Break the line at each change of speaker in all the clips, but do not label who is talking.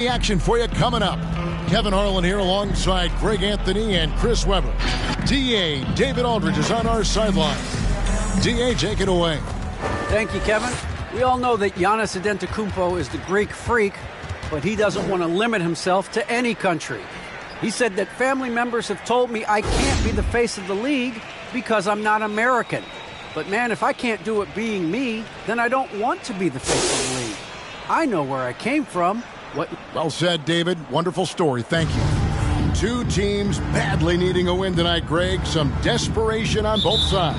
The action for you coming up. Kevin Harlan here alongside Greg Anthony and Chris Webber. D.A. David Aldridge is on our sideline. D.A., take it away.
Thank you, Kevin. We all know that Giannis Antetokounmpo is the Greek freak, but he doesn't want to limit himself to any country. He said that family members have told me I can't be the face of the league because I'm not American. But man, if I can't do it being me, then I don't want to be the face of the league. I know where I came from.
Well said, David. Wonderful story. Thank you. Two teams badly needing a win tonight, Greg. Some desperation on both sides.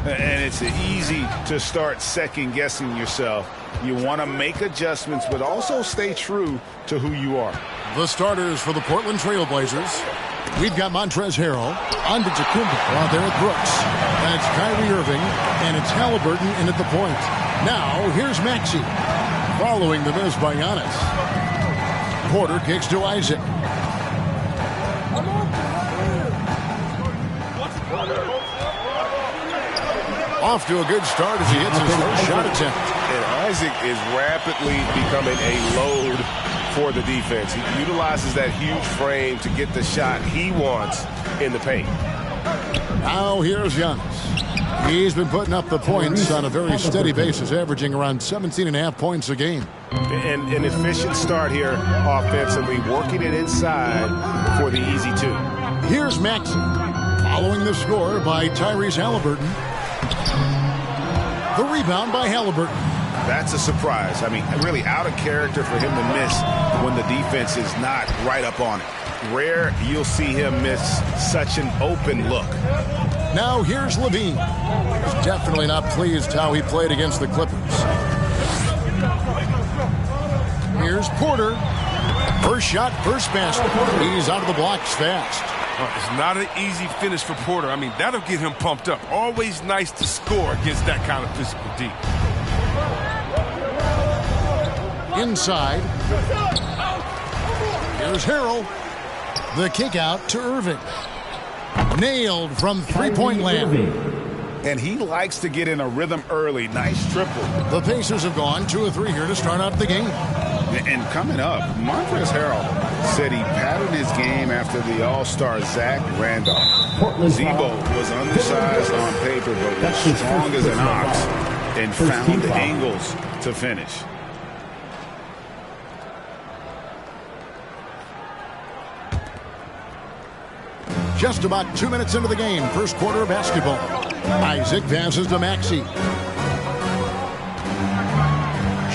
And it's easy to start second-guessing yourself. You want to make adjustments, but also stay true to who you are.
The starters for the Portland Trail Blazers. We've got Montrezl Harrell, Antetokounmpo out there with Brooks. That's Kyrie Irving, and it's Halliburton in at the point. Now, here's Maxey. Following the miss by Giannis. Porter kicks to Isaac. Off to a good start as he hits his first shot attempt.
And Isaac is rapidly becoming a load for the defense. He utilizes that huge frame to get the shot he wants in the paint.
Now here's Giannis. He's been putting up the points on a very steady basis, averaging around 17.5 points a game.
And an efficient start here offensively, working it inside for the easy two.
Here's Maxey, following the score by Tyrese Halliburton. The rebound by Halliburton.
That's a surprise. I mean, really out of character for him to miss when the defense is not right up on it. Rare you'll see him miss such an open look.
Now here's LaVine. He's definitely not pleased how he played against the Clippers. Here's Porter. First shot, first basket. He's out of the blocks fast.
It's not an easy finish for Porter. I mean, that'll get him pumped up. Always nice to score against that kind of physical D.
Inside. Here's Harrell. The kick out to Irving. Nailed from three-point land.
And he likes to get in a rhythm early. Nice triple.
The Pacers have gone 2 of 3 here to start out the game.
And coming up, Montrezl Harrell said he patterned his game after the All-Star Zach Randolph. Z-Bo was undersized on paper, but was strong as an ox and found angles to finish.
Just about 2 minutes into the game, first quarter of basketball. Isaac passes to Maxey.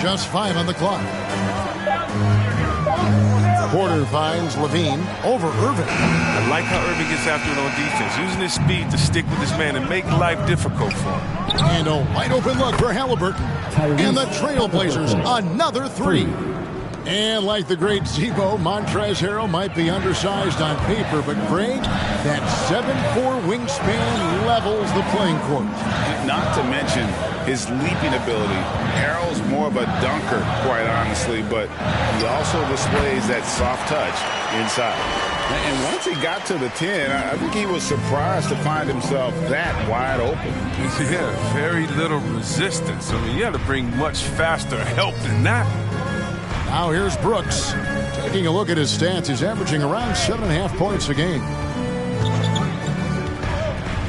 Just 5 on the clock. Porter finds LaVine over Irving.
I like how Irving gets after it on defense, using his speed to stick with his man and make life difficult for him.
And a wide open look for Halliburton. And the Trailblazers, another 3. And like the great Z-Bo, Montrezl Harrell might be undersized on paper, but Greg, that 7'4" wingspan levels the playing court.
Not to mention his leaping ability. Harrell's more of a dunker, quite honestly, but he also displays that soft touch inside. And once he got to the 10, I think he was surprised to find himself that wide open.
Yeah, very little resistance. I mean, you had to bring much faster help than that.
Now here's Brooks. Taking a look at his stats, he's averaging around 7.5 points a game.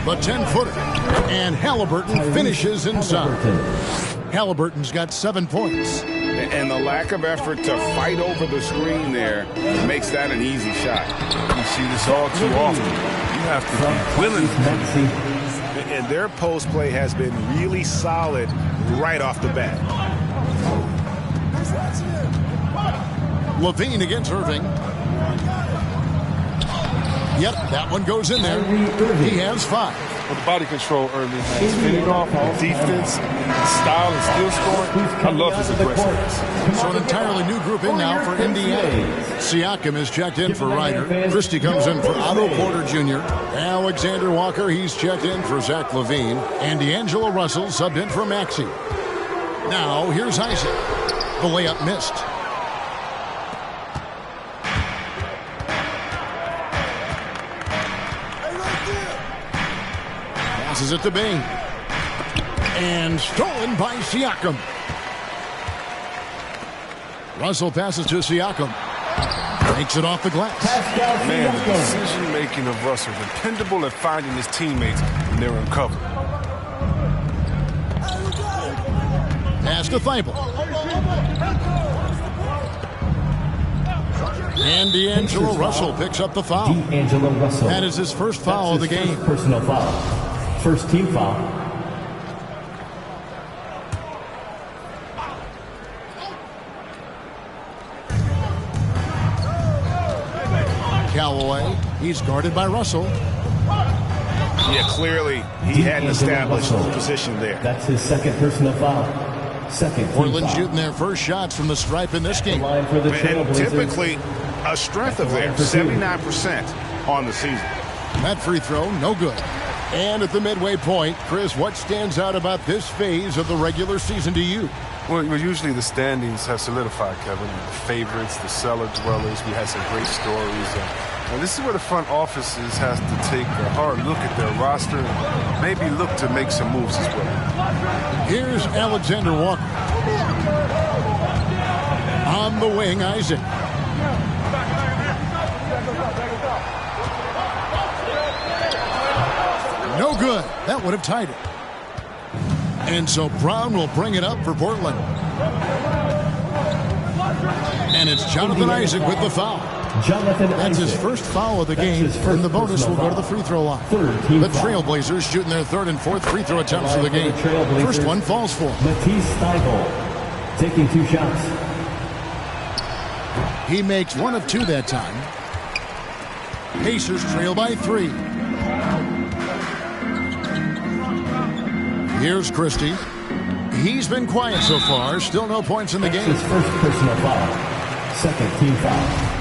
The 10-footer. And Halliburton finishes inside. Halliburton's got 7 points.
And the lack of effort to fight over the screen there makes that an easy shot.
You see this all too often. You have to be willing to.
And their post play has been really solid right off the bat.
LaVine against Irving. Yep, that one goes in there. He has 5.
With the body control early, he's fitting off on defense, style, and still scoring. I love his aggressiveness.
So an entirely new group in now for Indiana. Siakam is checked in for Ryder. Christie comes in for Otto Porter Jr. Alexander Walker, he's checked in for Zach LaVine. And D'Angelo Russell subbed in for Maxey. Now here's Isaac. The layup missed. Passes it to Bing. And stolen by Siakam. Russell passes to Siakam. Takes it off the glass.
Man, the decision-making of Russell, dependable at finding his teammates when they're in cover.
Pass to Thibault. And D'Angelo Russell picks up the foul.
D'Angelo Russell.
That is his first foul of the game.
Personal foul. First team foul.
Callaway, he's guarded by Russell.
Yeah, clearly he hadn't established the position there.
That's his second personal foul. Second team
Portland
foul.
shooting their first shots from the stripe in this game.
Line for the
And
Trailblazers.
typically a strength of theirs, 79% on the season.
That free throw, no good. And at the midway point, Chris, what stands out about this phase of the regular season to you?
Well, usually the standings have solidified, Kevin. The favorites, the cellar dwellers. We had some great stories. And this is where the front offices has to take a hard look at their roster and maybe look to make some moves as well.
Here's Alexander Walker. On the wing, Isaac. No good. That would have tied it. And so Brown will bring it up for Portland. And it's Jonathan Isaac with the foul. That's his first foul of the game, and the bonus will go to the free throw line. The Trailblazers shooting their third and fourth free throw attempts of the game. First one falls for him.
Matisse Thybulle taking 2 shots.
He makes 1 of 2 that time. Pacers trail by 3. Here's Christie. He's been quiet so far. Still no points in the game.
His first personal foul. Second team foul.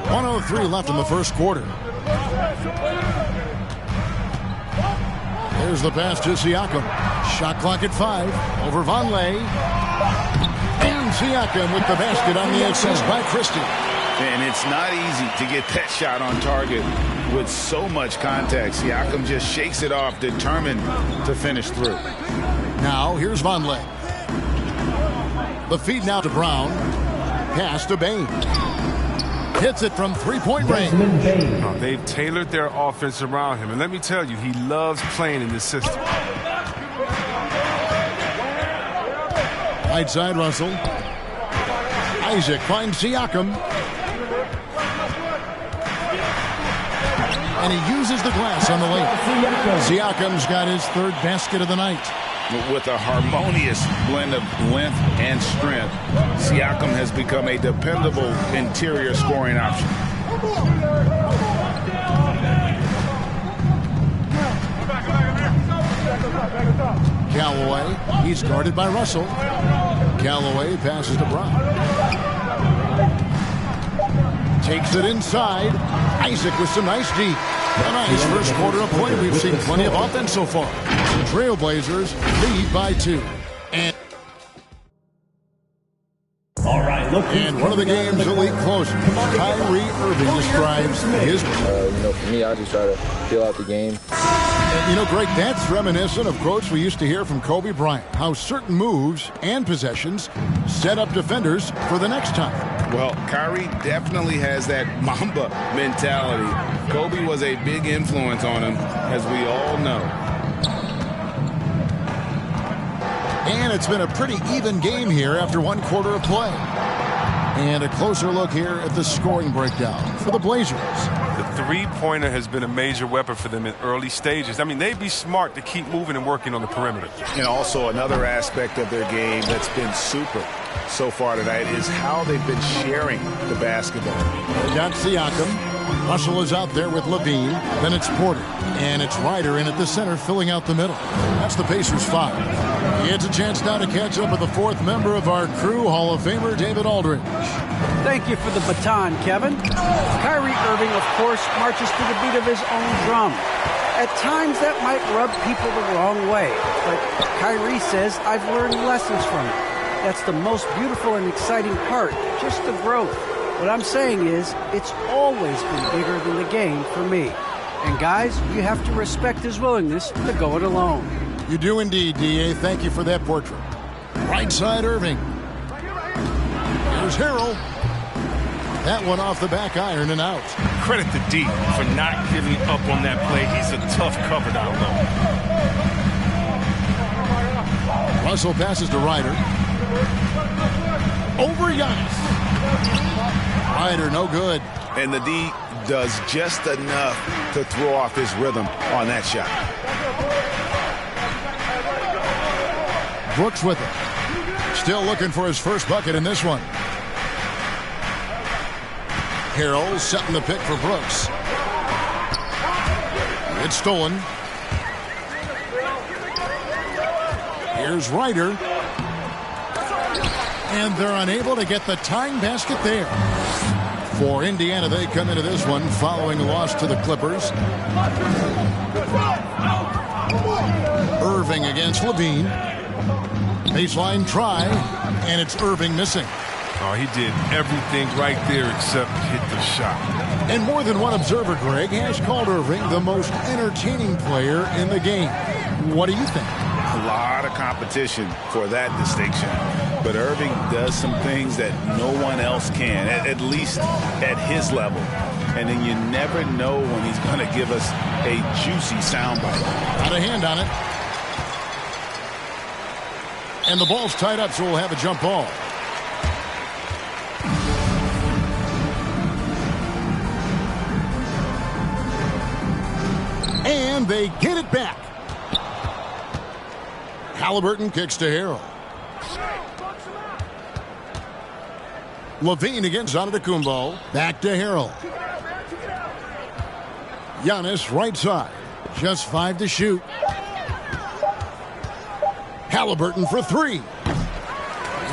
.103 left in the first quarter. There's the pass to Siakam. Shot clock at 5. Over Vonleh. And Siakam with the basket on the assist by Christie.
And it's not easy to get that shot on target with so much contact. Siakam just shakes it off, determined to finish through.
Now, here's Vonleh. The feed now to Brown. Pass to Bane. Hits it from three-point range.
They've tailored their offense around him. And let me tell you, he loves playing in this system.
Right side, Russell. Isaac finds Siakam. And he uses the glass on the lane. Siakam's got his third basket of the night.
With a harmonious blend of length and strength, Siakam has become a dependable interior scoring option.
Callaway, he's guarded by Russell. Callaway passes to Brown. Takes it inside. Isaac with some nice deep. A nice first quarter of play. We've seen plenty of offense so far. The Trailblazers lead by 2. And one of the game's elite closers, Kyrie Irving, describes his play.
For me, I just try to feel out the game.
And, Greg, that's reminiscent of quotes we used to hear from Kobe Bryant, how certain moves and possessions set up defenders for the next time.
Well, Kyrie definitely has that Mamba mentality. Kobe was a big influence on him, as we all know.
And it's been a pretty even game here after 1 quarter of play. And a closer look here at the scoring breakdown for the Blazers.
The three-pointer has been a major weapon for them in early stages. I mean, they'd be smart to keep moving and working on the perimeter.
And also another aspect of their game that's been super so far tonight is how they've been sharing the basketball.
They got Siakam. Russell is out there with Levine. Then it's Porter. And it's Ryder in at the center, filling out the middle. That's the Pacers 5. It's a chance now to catch up with the 4th member of our crew, Hall of Famer David Aldridge.
Thank you for the baton, Kevin. Kyrie Irving, of course, marches to the beat of his own drum. At times, that might rub people the wrong way. But Kyrie says, I've learned lessons from it. That's the most beautiful and exciting part, just the growth. What I'm saying is, it's always been bigger than the game for me. And guys, you have to respect his willingness to go it alone.
You do indeed, D.A. Thank you for that portrait. Right side, Irving. Here's Harrell. That one off the back iron and out.
Credit to D for not giving up on that play. He's a tough cover down low.
Russell passes to Ryder. Over Giannis. Ryder, no good.
And the D does just enough to throw off his rhythm on that shot.
Brooks with it. Still looking for his first bucket in this one. Harrell setting the pick for Brooks. It's stolen. Here's Ryder. And they're unable to get the tying basket there. For Indiana, they come into this one following a loss to the Clippers. Irving against Levine. Baseline try, and it's Irving missing.
Oh, he did everything right there except hit the shot.
And more than one observer, Greg, has called Irving the most entertaining player in the game. What do you think?
A lot of competition for that distinction. But Irving does some things that no one else can, at least at his level. And then you never know when he's going to give us a juicy soundbite.
Got a hand on it. And the ball's tied up, so we'll have a jump ball. And they get it back. Halliburton kicks to Harrell. Levine against Antetokounmpo. Back to Harrell. Giannis right side. Just 5 to shoot. Halliburton for 3.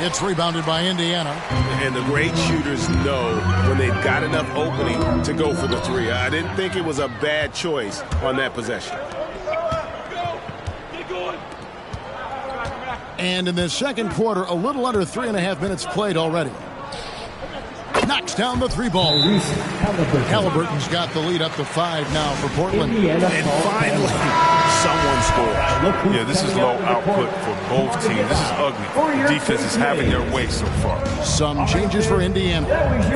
It's rebounded by Indiana.
And the great shooters know when they've got enough opening to go for the 3. I didn't think it was a bad choice on that possession.
And in the second quarter, a little under 3.5 minutes played already. Knocks down the 3-ball. Halliburton's got the lead up to 5 now for Portland.
And finally, someone scored.
Yeah, this is low output for both teams. This is ugly. The defense is having their way so far.
Some changes for Indiana.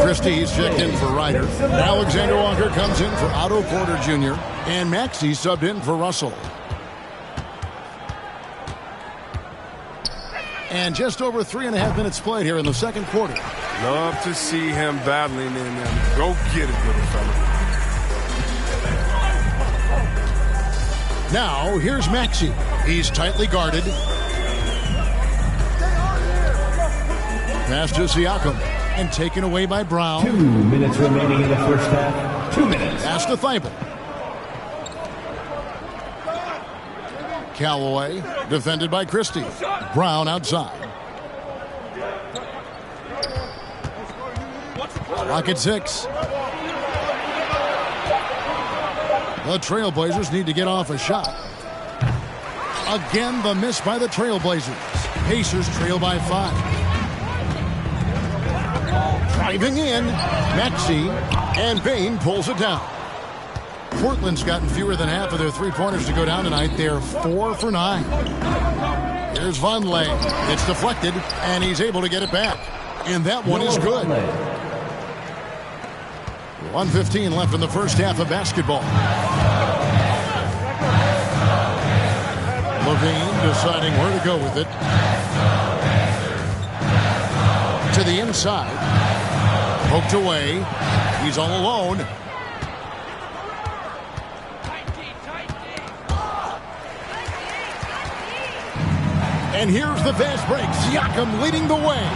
Christie's checked in for Ryder. Alexander Walker comes in for Otto Porter Jr. And Maxey subbed in for Russell. And just over 3.5 minutes played here in the second quarter.
Love to see him battling in them. Go get it, little fella.
Now, here's Maxey. He's tightly guarded. Pass to Siakam. And taken away by Brown.
2 minutes remaining in the first half. 2 minutes.
Pass to Thibault. Callaway, defended by Christie. Brown outside. Clock at 6. The Trailblazers need to get off a shot. Again, the miss by the Trailblazers. Pacers trail by 5. Driving in, Maxey, and Bane pulls it down. Portland's gotten fewer than half of their 3-pointers to go down tonight. They're 4 for 9. Here's Vonleh. It's deflected, and he's able to get it back. And that one is good. 1:15 left in the first half of basketball. Levine deciding where to go with it. To the inside. Poked away. He's all alone. And here's the fast break. Siakam leading the way.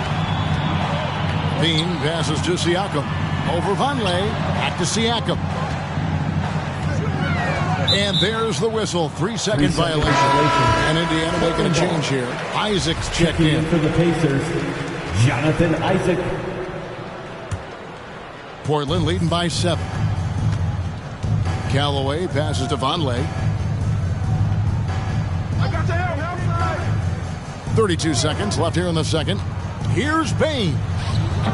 Bean passes to Siakam. Over Vonleh. Back to Siakam. And there's the whistle. 3-second violation. And Indiana making a change here. Isaac's checked in.
For the Pacers, Jonathan Isaac.
Portland leading by 7. Callaway passes to Vonleh. 32 seconds left here in the second. Here's Bane.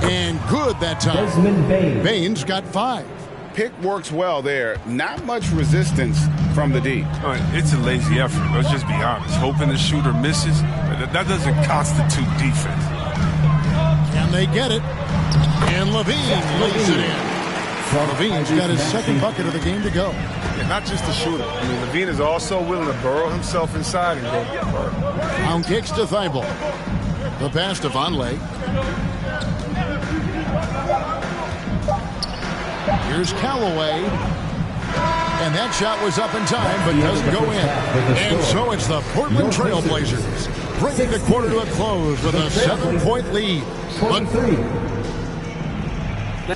And good that time.
Desmond Bane.
Bane's got 5.
Pick works well there. Not much resistance from the D.
It's a lazy effort. Let's just be honest. Hoping the shooter misses, that doesn't constitute defense.
And they get it. And Levine lays it in. Levine's got his second bucket of the game to go.
Yeah, not just the shooter. I mean, Levine is also willing to burrow himself inside and go.
Down kicks to Thibault. The pass to Vonleh. Here's Callaway. And that shot was up in time, but doesn't go in. And so it's the Portland Trail Blazers bringing the quarter to a close with a 7-point lead.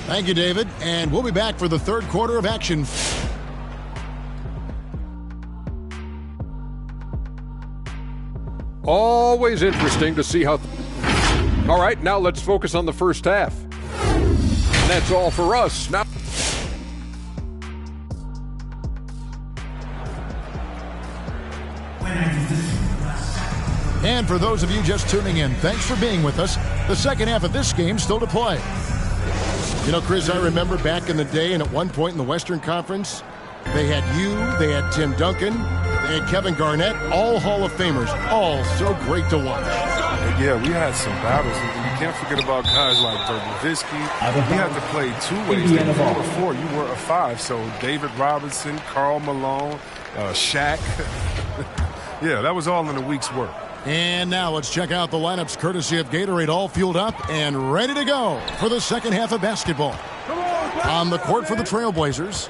Thank you, David. And we'll be back for the third quarter of action.
Always interesting to see how... All right, now let's focus on the first half. And that's all for us. Now...
And for those of you just tuning in, thanks for being with us. The second half of this game still to play. You know, Chris, I remember back in the day, and at one point in the Western Conference, they had you, they had Tim Duncan, they had Kevin Garnett, all Hall of Famers, all so great to watch.
Yeah, we had some battles. You can't forget about guys like Dirk Nowitzki. We had to play two ways. You were a 4, you were a 5. So David Robinson, Karl Malone, Shaq. Yeah, that was all in a week's work.
And now let's check out the lineups courtesy of Gatorade, all fueled up and ready to go for the second half of basketball. On the court for the Trailblazers,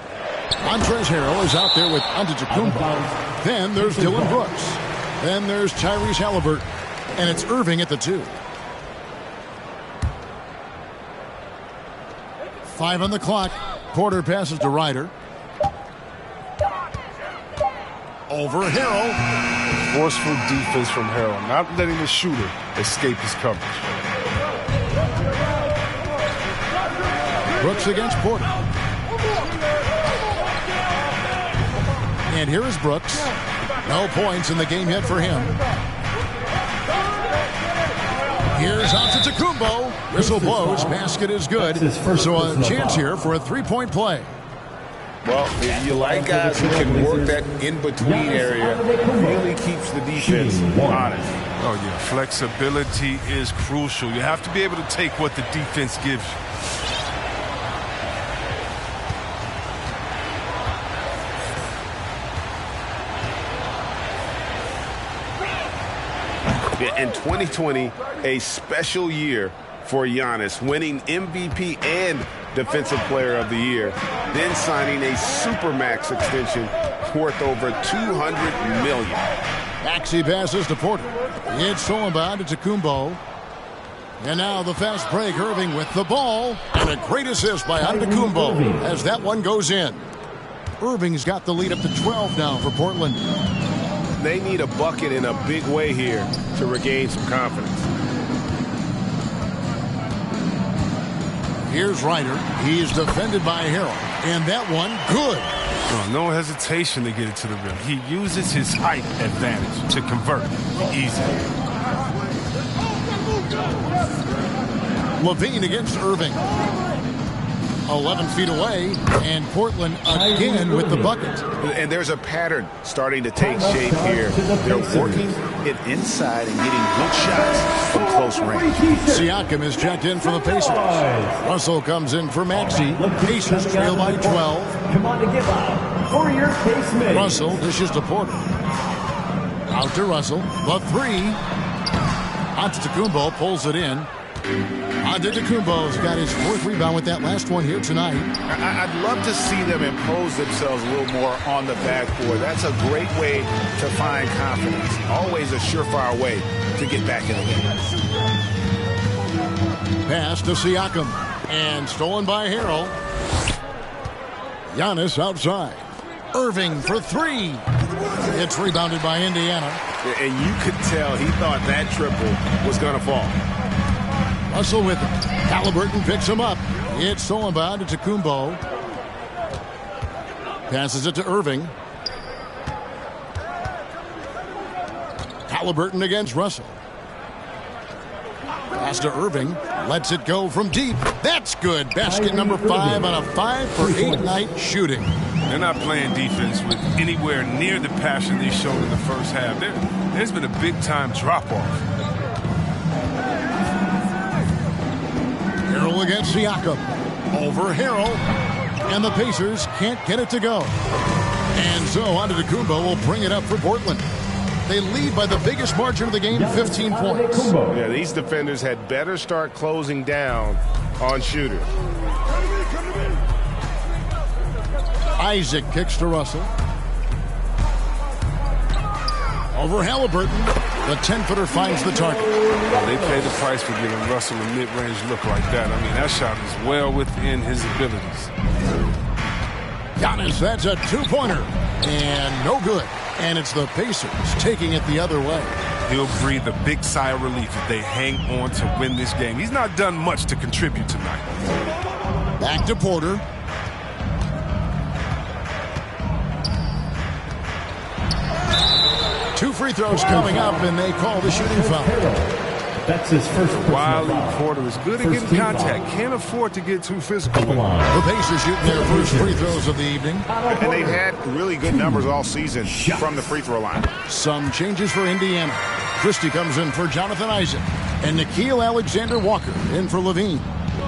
Montrezl Harrell is out there with Antetokounmpo. Then there's Dylan Brooks. Then there's Tyrese Halliburton. And it's Irving at the 2. 5 on the clock. Porter passes to Ryder. Over Harrell.
Forceful defense from Harrell, not letting the shooter escape his coverage.
Brooks against Porter. And here is Brooks. No points in the game yet for him. Here's Antetokounmpo. Whistle blows. Basket is good. So a chance here for a three-point play.
Well, if you like guys who can work that in-between area, really keeps the defense honest.
Oh, yeah. Flexibility is crucial. You have to be able to take what the defense gives
you. In 2020, a special year for Giannis, winning MVP and Defensive Player of the Year, then signing a Supermax extension worth over $200 million.
Maxey passes to Porter. It's stolen by Antetokounmpo. And now the fast break. Irving with the ball. And a great assist by Antetokounmpo as that one goes in. Irving's got the lead up to 12 now for Portland.
They need a bucket in a big way here to regain some confidence.
Here's Ryder. He is defended by Harrell. And that one, good.
Oh, no hesitation to get it to the rim. He uses his height advantage to convert easy.
Levine against Irving. 11 feet away, and Portland again with the bucket.
And there's a pattern starting to take shape here. They're working it inside and getting good shots from close range.
Siakam is checked in for the Pacers. Russell comes in for Maxey. Pacers trail by 12.
Come on to give up for your case mate.
Russell dishes to Porter. Out to Russell. The 3. Antetokounmpo pulls it in. Antetokounmpo's got his 4th rebound with that last one here tonight.
I'd love to see them impose themselves a little more on the backboard. That's a great way to find confidence. Always a surefire way to get back in the game.
Pass to Siakam. And stolen by Harrell. Giannis outside. Irving for 3. It's rebounded by Indiana.
And you could tell he thought that triple was going to fall.
Russell with it. Halliburton picks him up. It's stolen by Antetokounmpo. Passes it to Irving. Halliburton against Russell. Pass to Irving. Lets it go from deep. That's good. Basket number 5 on a 5 for 8 night shooting.
They're not playing defense with anywhere near the passion they showed in the first half. There's been a big-time drop-off.
Harrell against Siakam. Over Harrell. And the Pacers can't get it to go. And so Antetokounmpo will bring it up for Portland. They lead by the biggest margin of the game, 15 points.
Yeah, these defenders had better start closing down on shooters.
Isaac kicks to Russell. Over Halliburton. The 10-footer finds the target.
They pay the price for giving Russell a mid-range look like that. I mean, that shot is well within his abilities.
Giannis, that's a two-pointer. And no good. And it's the Pacers taking it the other way.
He'll breathe a big sigh of relief if they hang on to win this game. He's not done much to contribute tonight.
Back to Porter. Two free throws coming up, and they call the shooting foul.
That's his first.
Wiley Porter is good at getting contact. Can't afford to get too physical.
The Pacers shooting their first free throws of the evening.
And they've had really good numbers all season from the free throw line.
Some changes for Indiana. Christie comes in for Jonathan Isaac. And Nickeil Alexander-Walker in for Levine.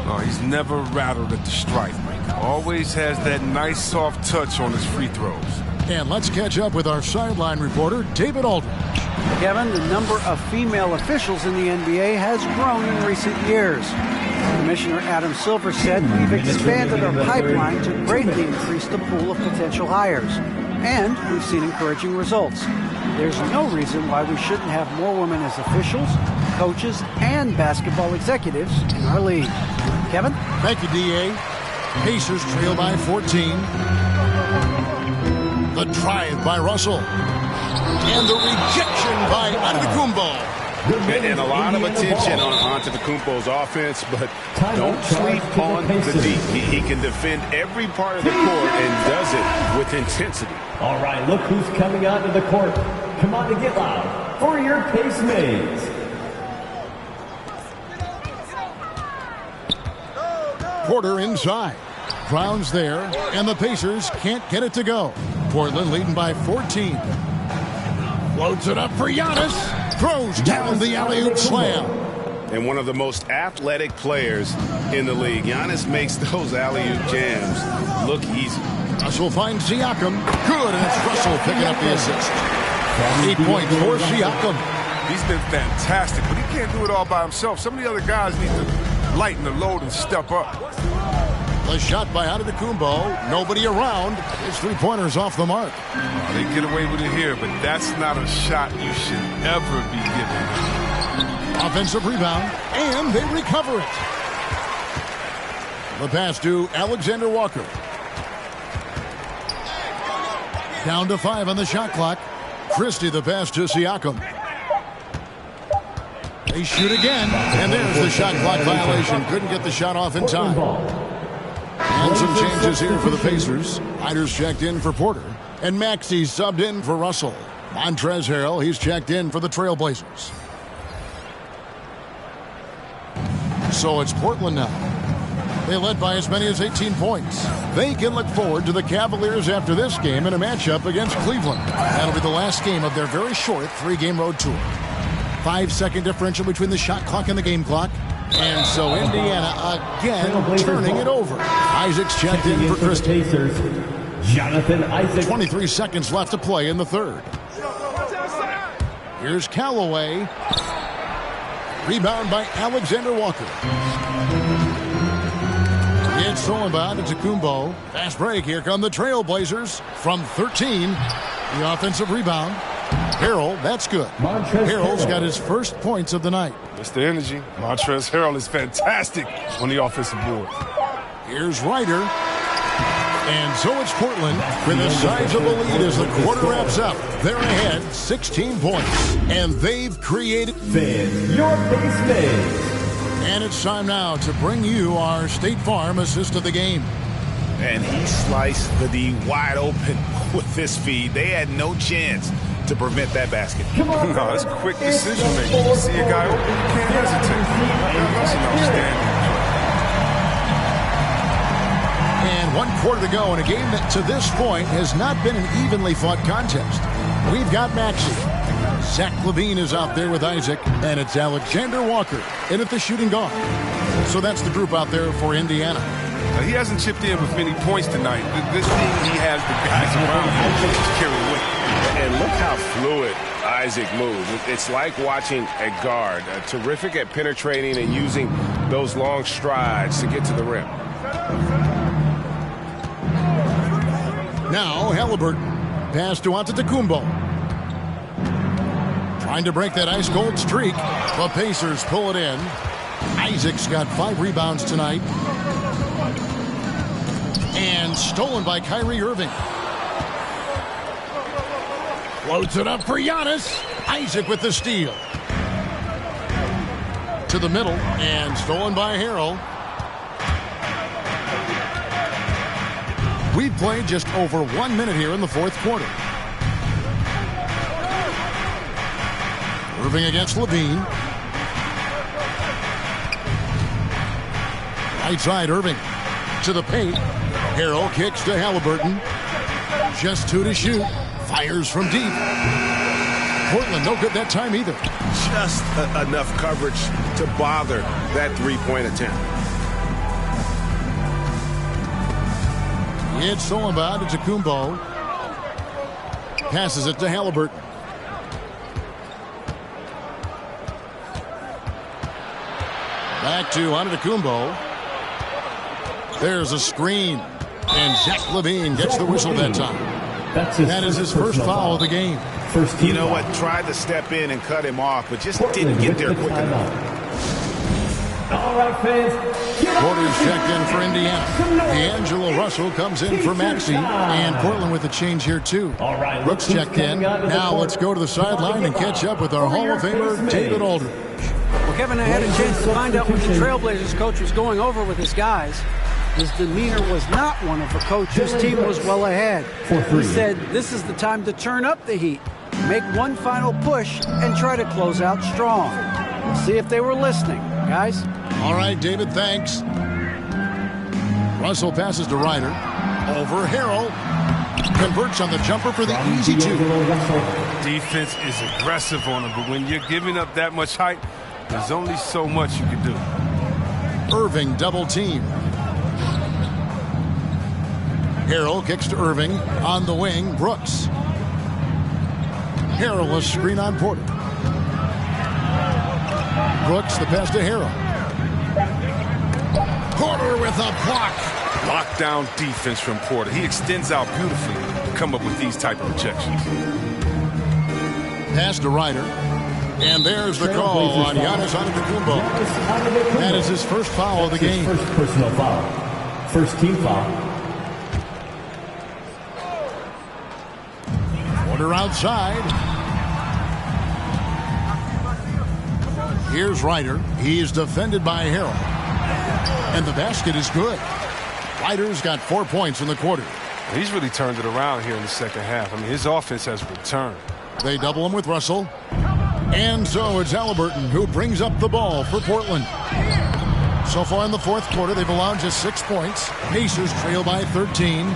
Oh, he's never rattled at the stripe. Always has that nice soft touch on his free throws.
And let's catch up with our sideline reporter, David Aldridge.
Kevin, the number of female officials in the NBA has grown in recent years. Commissioner Adam Silver said we've expanded our pipeline to greatly increase the pool of potential hires. And we've seen encouraging results. There's no reason why we shouldn't have more women as officials, coaches, and basketball executives in our league. Kevin?
Thank you, D.A. Pacers trail by 14. The drive by Russell. And the rejection by Antetokounmpo.
And a lot of attention on Antetokounmpo's offense, but don't sleep on the D. He can defend every part of the court and does it with intensity.
All right, look who's coming onto the court. Come on to get loud for your Pace Mates.
Porter inside. Brown's there, and the Pacers can't get it to go. Portland leading by 14. Loads it up for Giannis. Throws down the alley-oop slam.
And one of the most athletic players in the league. Giannis makes those alley-oop jams look easy.
Russell finds Siakam. Good, and it's Russell picking up the assist. 8 points for Siakam.
He's been fantastic, but he can't do it all by himself. Some of the other guys need to lighten the load and step up.
The shot by Antetokounmpo. Nobody around. His three-pointer's off the mark.
They get away with it here, but that's not a shot you should ever be given.
Offensive rebound, and they recover it. The pass to Alexander Walker. Down to 5 on the shot clock. Christie the pass to Siakam. They shoot again, and there's the shot clock violation. Couldn't get the shot off in time. And some changes here for the Pacers. Iders checked in for Porter, and Maxey subbed in for Russell. Montrezl Harrell, he's checked in for the Trailblazers. So it's Portland now. They led by as many as 18 points. They can look forward to the Cavaliers after this game in a matchup against Cleveland. That'll be the last game of their very short 3-game road tour. 5-second differential between the shot clock and the game clock. And so Indiana again turning it over. Isaac's checked in for Christie.
Jonathan Isaac.
23 seconds left to play in the third. Here's Callaway. Rebound by Alexander Walker. It's stolen by Antetokounmpo. Fast break. Here come the Trailblazers from 13. The offensive rebound. Harrell, that's good. Harrell's got his first points of the night.
Mr. Energy. Montrezl Harrell is fantastic on the offensive board.
Here's Ryder. And so it's Portland with a sizable lead as the quarter wraps up. They're ahead 16 points. And they've created
your Pace Mates.
And it's time now to bring you our State Farm assist of the game.
And he sliced the D wide open with this feed. They had no chance to prevent that basket.
Come on,
no, that's quick decision making. You see a guy open, you can't hesitate. That's an outstanding
And 1 quarter to go in a game that to this point has not been an evenly fought contest. We've got Maxey. Zach LaVine is out there with Isaac, and it's Alexander Walker in at the shooting guard. So that's the group out there for Indiana.
He hasn't chipped in with many points tonight. The good thing he has the guys around him to carry the weight.
And look how fluid Isaac moves. It's like watching a guard, terrific at penetrating and using those long strides to get to the rim.
Now Halliburton. Pass to Antetokounmpo. Trying to break that ice-cold streak. The Pacers pull it in. Isaac's got 5 rebounds tonight. And stolen by Kyrie Irving. Floats it up for Giannis. Isaac with the steal. To the middle and stolen by Harrell. We've played just over 1 minute here in the fourth quarter. Irving against LaVine. Right side Irving to the paint. Harrell kicks to Halliburton. Just 2 to shoot. Fires from deep. Portland no good that time either.
Just enough coverage to bother that 3-point attempt.
It's stolen by Antetokounmpo. Passes it to Halliburton. Back to Antetokounmpo. There's a screen. And Zach LaVine gets the whistle that time. That is his first foul of the game.
You know what? Tried to step in and cut him off, but just didn't get there quick enough.
All right, fans.
Porter's checked in for Indiana. D'Angelo Russell comes in for Maxey. And Portland with a change here, too. Brooks checked in. Now let's go to the sideline and catch up with our Hall of Famer, David Aldridge.
Well, Kevin, I had a chance to find out what the Trailblazers coach was going over with his guys. His demeanor was not one of a coach whose team was well ahead. He said, this is the time to turn up the heat, make one final push, and try to close out strong. We'll see if they were listening, guys.
All right, David, thanks. Russell passes to Ryder. Over Harrell. Converts on the jumper for the easy 2.
Defense is aggressive on him, but when you're giving up that much height, there's only so much you can do.
Irving double team. Harrell kicks to Irving. On the wing, Brooks. Harrell a screen on Porter. Brooks the pass to Harrell. Porter with a block.
Lockdown defense from Porter. He extends out beautifully to come up with these type of rejections.
Pass to Ryder. And there's the call on Giannis Antetokounmpo. That is his first foul of the game.
First personal foul. First team foul.
Porter outside. Here's Ryder. He's defended by Harrell. And the basket is good. Ryder's got 4 points in the quarter.
He's really turned it around here in the second half. I mean, his offense has returned.
They double him with Russell. And so it's Halliburton who brings up the ball for Portland. So far in the fourth quarter, they've allowed just 6 points. Pacers trail by 13.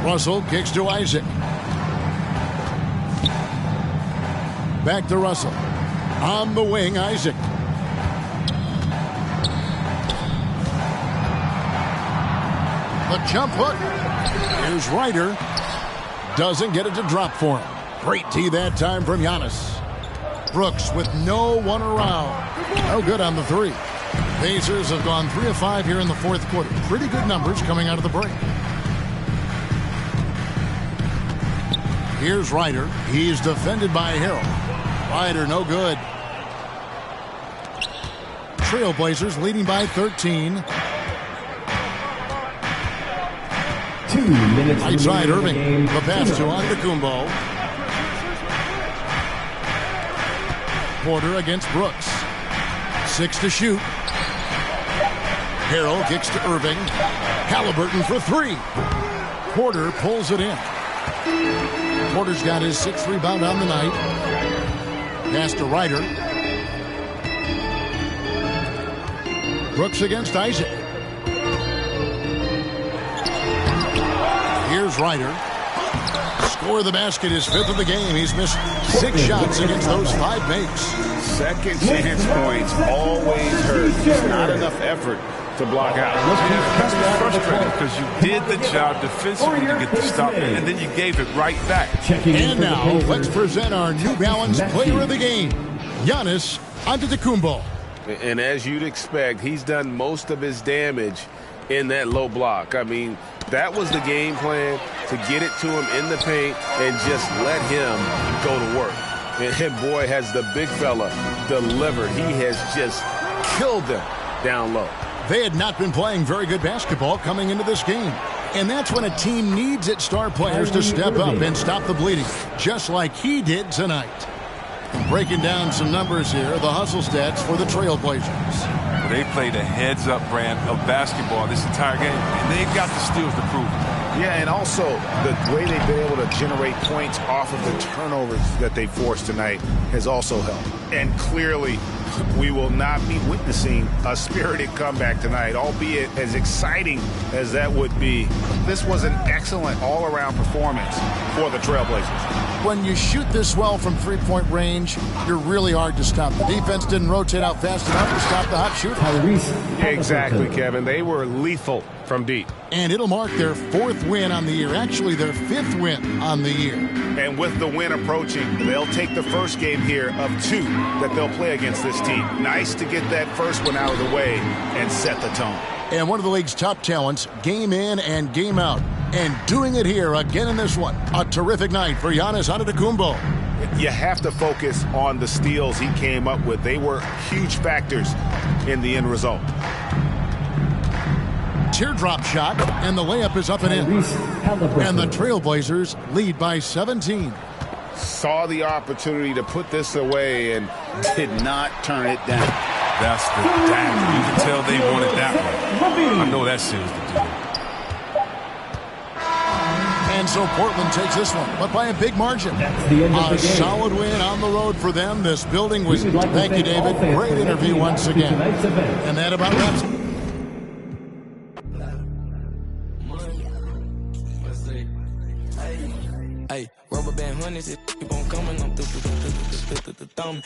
Russell kicks to Isaac. Back to Russell. On the wing, Isaac. The jump hook. Here's Ryder. Doesn't get it to drop for him. Great tee that time from Giannis. Brooks with no one around. No good on the 3. Pacers have gone 3 of 5 here in the fourth quarter. Pretty good numbers coming out of the break. Here's Ryder. He's defended by Harrell. Ryder no good. Trailblazers leading by 13.
2 minutes.
Right side Irving. The pass to Antetokounmpo. Porter against Brooks. 6 to shoot. Harrell kicks to Irving. Halliburton for 3. Porter pulls it in. Porter's got his 6th rebound on the night. Pass to Ryder. Brooks against Isaac. Here's Ryder. Score the basket, his 5th of the game. He's missed 6 shots against those 5 makes.
Second chance points always hurt. Not enough effort to block out.
That's frustrating because you did the job defensively to get the stop, and then you gave it right back.
And now, let's present our New Balance Player of the Game, Giannis Antetokounmpo.
And as you'd expect, he's done most of his damage in that low block. I mean, that was the game plan, to get it to him in the paint and just let him go to work. And boy, has the big fella delivered. He has just killed them down low.
They had not been playing very good basketball coming into this game. And that's when a team needs its star players to step up and stop the bleeding, just like he did tonight. And breaking down some numbers here, the hustle stats for the Trailblazers.
They played a heads-up brand of basketball this entire game, and they've got the steals to prove it.
Yeah, and also the way they've been able to generate points off of the turnovers that they forced tonight has also helped. And clearly, we will not be witnessing a spirited comeback tonight, albeit as exciting as that would be. This was an excellent all-around performance for the Trailblazers.
When you shoot this well from three-point range, you're really hard to stop. The defense didn't rotate out fast enough to stop the hot shooter.
Exactly, Kevin. They were lethal from deep.
And it'll mark their 4th win on the year, actually their 5th win on the year.
And with the win approaching, they'll take the first game here of 2 that they'll play against this team. Nice to get that first one out of the way and set the tone.
And one of the league's top talents, game in and game out. And doing it here again in this one. A terrific night for Giannis Antetokounmpo.
You have to focus on the steals he came up with. They were huge factors in the end result.
Teardrop shot, and the layup is up and in. And the Trailblazers lead by 17.
Saw the opportunity to put this away and did not turn it down.
That's the dagger. You can tell they wanted that one. I know that seals the deal.
And so Portland takes this one, but by a big margin. A solid win on the road for them. This building was... Thank you, David. Great interview once again. And that about wraps it.
Hey, rubber band honeys, it keep on coming. I'm through the thumb.